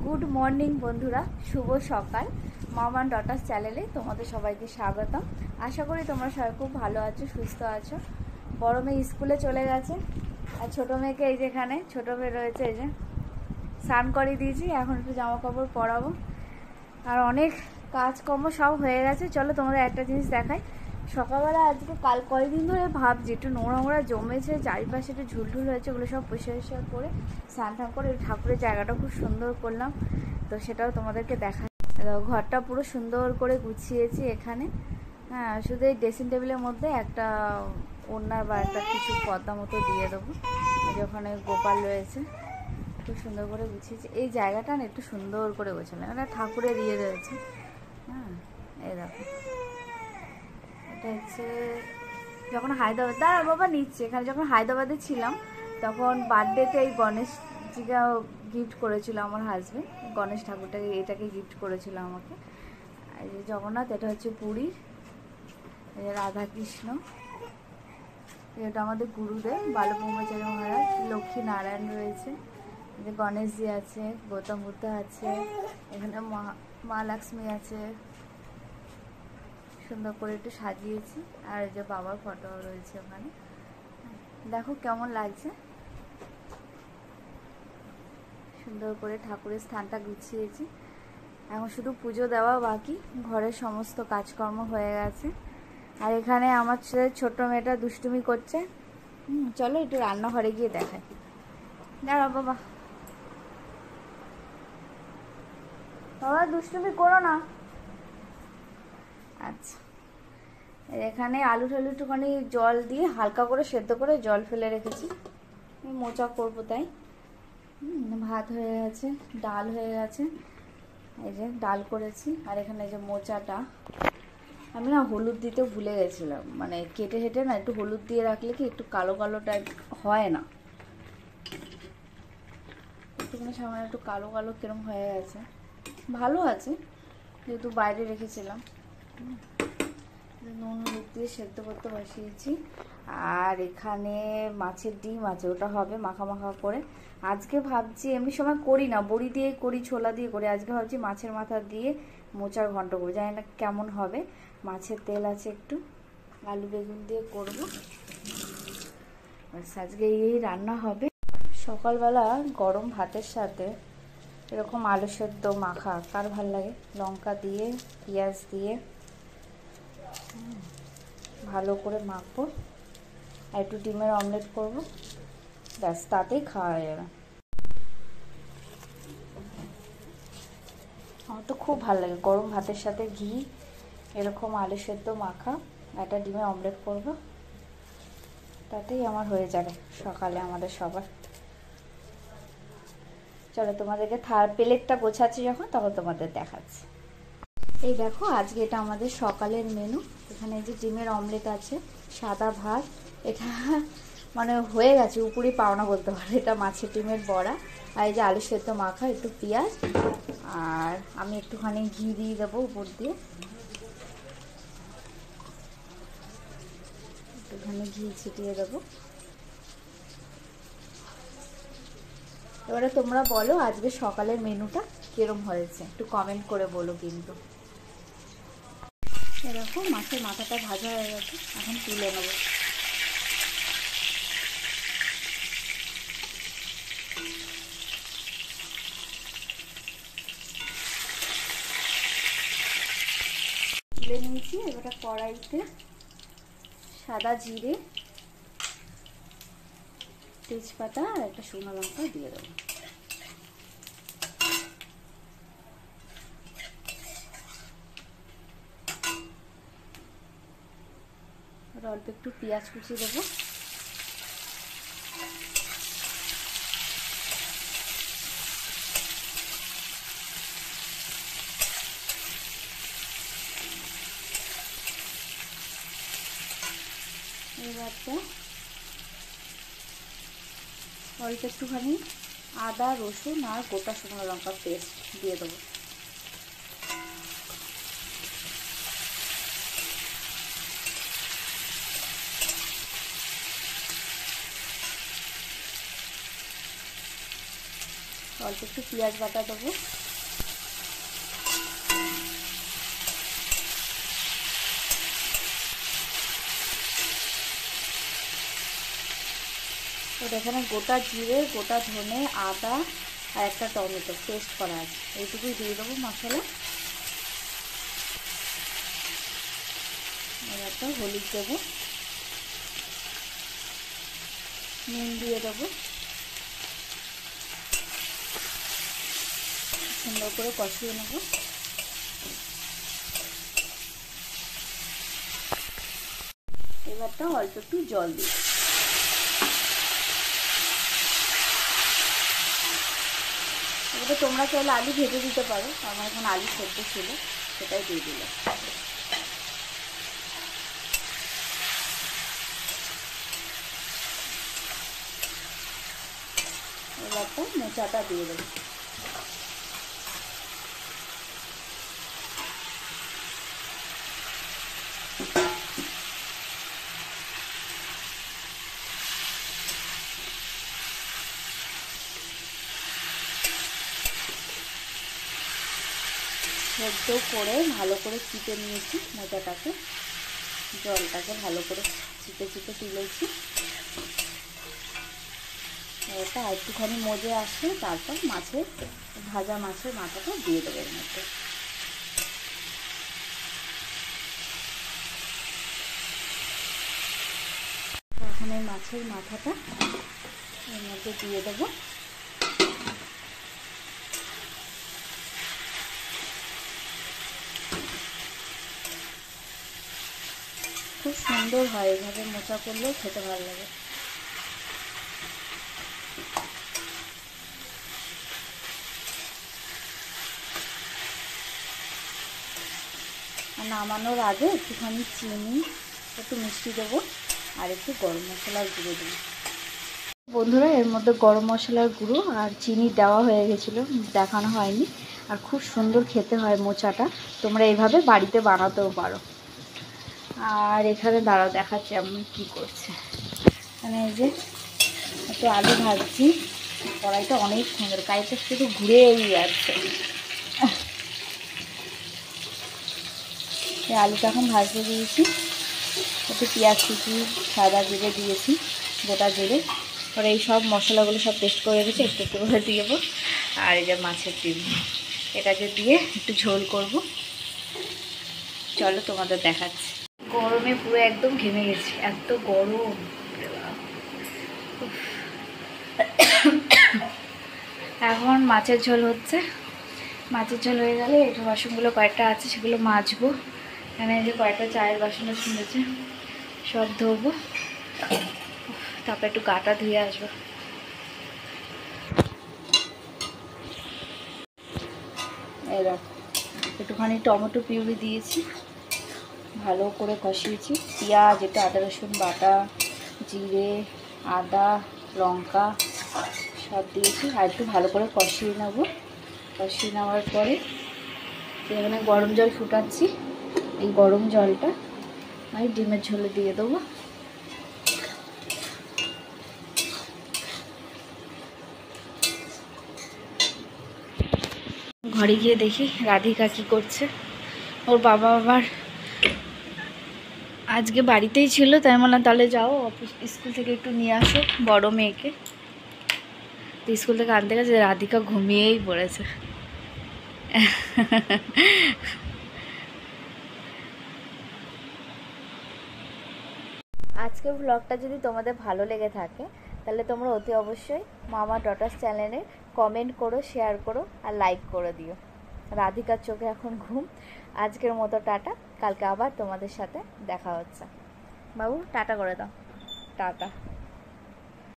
Good morning বন্ধুরা, শুভ সকাল। মম and daughters চ্যানেলে তোমাদের সবাইকে স্বাগতম। আশা করি তোমরা সবাই খুব ভালো আছো, সুস্থ আছো। বড় মেয়ে স্কুলে চলে গেছে, আর ছোটো মেয়েকে এই যেখানে ছোটো মেয়ে রয়েছে, এই যে স্নান করিয়ে দিয়েছি। এখন একটু জামা কাপড় পরাবো, আর অনেক কাজকর্ম সব হয়ে গেছে। চলো তোমরা একটা জিনিস দেখাই। সকালবেলা আজকে কয়েকদিন ধরে ভাবছি একটু নোংরা জমেছে, চারিপাশে একটু ঝুলঝুল হয়েছে, ওগুলো সব পরিষ্কার করে স্নান টান করে ঠাকুরের জায়গাটা খুব সুন্দর করলাম। তো সেটাও তোমাদেরকে দেখা। ঘরটা পুরো সুন্দর করে গুছিয়েছি এখানে। হ্যাঁ, শুধু এই ড্রেসিং টেবিলের মধ্যে একটা ওড়নার বা একটা কিছু পর্দা মতো দিয়ে দেবো। ওখানে গোপাল রয়েছে, খুব সুন্দর করে গুছিয়েছি। এই জায়গাটা না একটু সুন্দর করে গোছালাম, এটা ঠাকুরের ইয়ে রয়েছে। হ্যাঁ, এই দেখো, এটা হচ্ছে যখন হায়দ্রাবাদ দাঁড়া বাবা নিচ্ছে, এখানে যখন হায়দ্রাবাদে ছিলাম তখন বার্থডেতে এই গণেশজিকে গিফট করেছিল আমার হাজব্যান্ড। গণেশ ঠাকুরটাকে এটাকে গিফট করেছিল আমাকে। এই যে জগন্নাথ, এটা হচ্ছে পুরীর। এই যে রাধাকৃষ্ণ, এটা আমাদের গুরুদেব বালব্রহ্মচারী মহারাজ। লক্ষ্মী নারায়ণ রয়েছে, এই যে গণেশজি আছে, গৌতম বুদ্ধ আছে, এখানে মা লক্ষ্মী আছে। সুন্দর করে একটু সাজিয়েছি, আর এই যে বাবার ফটো রয়েছে ওখানে। দেখো কেমন লাগছে, সুন্দর করে ঠাকুরের স্থানটা গুছিয়েছি। এখন শুধু পুজো দেওয়া বাকি, ঘরের সমস্ত কাজকর্ম হয়ে গেছে। আর এখানে আমার ছোট্ট মেয়েটা দুষ্টুমি করছে। চলো একটু রান্নাঘরে গিয়ে দেখাই। দাঁড়াও বাবা, বাবা দুষ্টুমি করো না। আচ্ছা, এখানে আলু টালু একটুখানি জল দিয়ে হালকা করে সেদ্ধ করে জল ফেলে রেখেছি, মোচা করবো তাই। ভাত হয়ে গেছে, ডাল হয়ে গেছে, এই যে ডাল করেছি। আর এখানে এই যে মোচাটা আমি না হলুদ দিতে ভুলে গেছিলাম, মানে কেটে হেঁটে না একটু হলুদ দিয়ে রাখলে কি একটু কালো কালো টাইপ হয় না, একটুখানি সামান্য একটু কালো কালো কিরম হয়ে গেছে। ভালো আছে, যেহেতু বাইরে রেখেছিলাম। নুন হলুদ দিয়ে সেদ্ধ করতে বসিয়েছি। আর এখানে মাছের ডিম আছে, ওটা হবে মাখা মাখা করে। আজকে ভাবছি, এমনি সময় করি না, বড়ি দিয়ে করি, ছোলা দিয়ে করি। আজকে ভাবছি মাছের মাথা দিয়ে মোচার ঘন্ট করবো, জানি না কেমন হবে। মাছের তেল আছে একটু, আলু বেগুন দিয়ে করবো। আজকে এই রান্না হবে। সকালবেলা গরম ভাতের সাথে এরকম আলু সেদ্ধ মাখা কার ভাল লাগে, লঙ্কা দিয়ে পেঁয়াজ দিয়ে ভালো করে মাখবো, আর একটু ডিমের অমলেট করবো, ব্যাস তাতেই খাওয়া যাবে। আমার তো খুব ভালো লাগে গরম ভাতের সাথে ঘি, এরকম আলু সেদ্ধ মাখা, একটা ডিমের অমলেট করবো, তাতেই আমার হয়ে যাবে সকালে আমাদের সবার। চলো তোমাদেরকে প্লেটটা গোছাচ্ছি যখন, তখন তোমাদের দেখাচ্ছি। এই দেখো, আজকে এটা আমাদের সকালের মেনু। এখানে যে ডিমের অমলেট আছে, সাদা ভাত, এটা মানে হয়ে গেছে উপরে পাওনা বলতে পারে। এটা মাছের ডিমের বড়া, আর এই যে আলু সেদ্ধ মাখা, একটু পেঁয়াজ, আর আমি একটুখানি ঘি দিয়ে দেবো উপর দিয়ে, একটুখানি ঘি ছিটিয়ে দেবো। এবারে তোমরা বলো আজকে সকালের মেনুটা কিরম হয়েছে, একটু কমেন্ট করে বলো কিন্তু। এরকম মাছের মাথাটা ভাজা হয়ে গেছে, এখন তুলে নেবো। তুলে নিয়েছি। এবারে কড়াইতে সাদা জিরে, তেজপাতা আর একটা শুকনো লঙ্কা দিয়ে দেবো। অল্প একটু পেঁয়াজ কুচি দেবো। এবারটা অল্প একটুখানি আদা রসুন আর গোটা শুকনো লঙ্কার পেস্ট দিয়ে দেবো। অল্প একটু পেঁয়াজ বাটা দেবো, ওটা এখানে গোটা জিরে, গোটা ধনে, আদা আর একটা টমেটো পেস্ট করা আছে, এইটুকুই দিয়ে দেবো মশলা। এবার তো হলুদ দেবো, নুন দিয়ে দেবো, সুন্দর করে কষিয়ে নেব। এবারটা অল্প একটু জল দিই। এবারে তোমরা চাইলে আলু ভেজে দিতে পারো, আমার এখন আলু সেদ্ধ ছিল, সেটাই দিয়ে দিলাম। এবারটা মোচাটা দিয়ে দেবো। সেদ্ধ করে ভালো করে চিপে নিয়েছি মোচাটাকে, জলটাকে ভালো করে চিপে চিপে তুলেছি। এটা একটুখানি মজে আসলে তারপর মাছের ভাজা মাছের মাথাটা দিয়ে দেবো এর মধ্যে। এখন এই মাছের মাথাটা এর মধ্যে দিয়ে দেবো। খুব সুন্দর হয়, এইভাবে মোচা করলেও খেতে ভালো লাগে। নামানোর আগে একটুখানি চিনি, একটু মিষ্টি দেবো আর একটু গরম মশলার গুঁড়ো দেবো। বন্ধুরা, এর মধ্যে গরম মশলার গুঁড়ো আর চিনি দেওয়া হয়ে গেছিলো, দেখানো হয়নি। আর খুব সুন্দর খেতে হয় মোচাটা, তোমরা এইভাবে বাড়িতে বানাতেও পারো। আর এখানে দাঁড়াও দেখাচ্ছি আমি কী করছি। মানে এই যে একটু আলু ভাজছি, কড়াইটা অনেক সুন্দর, কড়াইটা শুধু ঘুরেই যাচ্ছে। এই আলুটা এখন ভাজতে দিয়েছি, একটু পেঁয়াজ কুচি, সাদা জিরে দিয়েছি, গোটা জিরে, পরে এই সব মশলাগুলো সব পেস্ট করে রেখেছি, একটু একটু করে দিয়ে দেবো। আর এই যে মাছের ডিম, এটাকে দিয়ে একটু ঝোল করব। চলো তোমাদের দেখাচ্ছি। গরমে পুরো একদম ঘেমে গেছি, এত গরম। এখন মাছের ঝোল হচ্ছে, মাছের ঝোল হয়ে গেলে একটু বাসনগুলো কয়েকটা আছে সেগুলো মাজবো। এখানে যে কয়েকটা চায়ের বাসন শুনেছে সব ধোবো, তারপর একটু গাটা ধুয়ে আসবো। এই দেখো একটুখানি টমেটো পিউরি দিয়েছি, ভালো করে কষিয়েছি, পেঁয়াজ, একটু আদা রসুন বাটা, জিরে, আদা, লঙ্কা সব দিয়েছি, আর একটু ভালো করে কষিয়ে নেব। কষিয়ে নেওয়ার পরে এখানে গরম জল ফুটাচ্ছি, এই গরম জলটা আমি ডিমের ঝোলে দিয়ে দেবো। ঘরে গিয়ে দেখি রাধিকা কি করছে। ওর বাবা আবার আজকে বাড়িতেই ছিল, তাই বললাম তাহলে যাও অফিস স্কুল থেকে একটু নিয়ে আসো বড় মেয়েকে। তো স্কুল থেকে আনতে গেছে, রাধিকা ঘুমিয়েই পড়েছে। আজকের ব্লগটা যদি তোমাদের ভালো লেগে থাকে তাহলে তোমরা অতি অবশ্যই মামা ডটার্স চ্যানেলে কমেন্ট করো, শেয়ার করো আর লাইক করে দিও। রাধিকার চোখে এখন ঘুম। আজকের মতো টাটা, কালকে আবার তোমাদের সাথে দেখা হচ্ছে। বাবু টাটা করে দাও। টাটা।